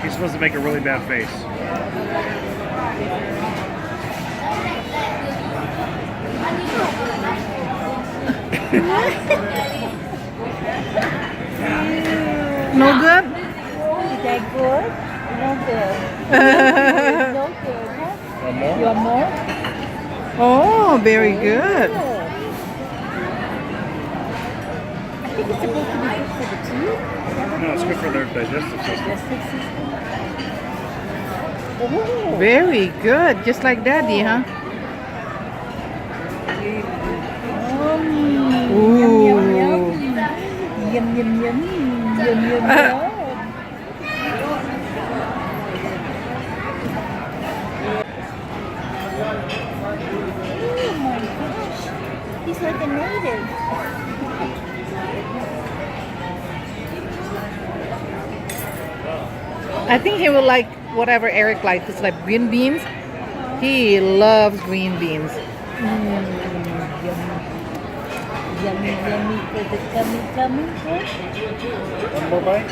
He's supposed to make a really bad face. No good? Is that good? No good. No good, huh? One more? You want more? Oh, very good. I think it's supposed to be good for the teeth. No, it's good for their digestive system. Digestive system. Oh. Very good. Just like Daddy, huh? Ooh. Yum, yum, yum. Yum, yum, yum. Yum, yum, yum. Oh my gosh. He's like a native. I think he will like whatever Eric likes. It's like green beans. He loves green beans. Yummy. Yummy, yummy for the tummy, tummy. Huh? One more bite?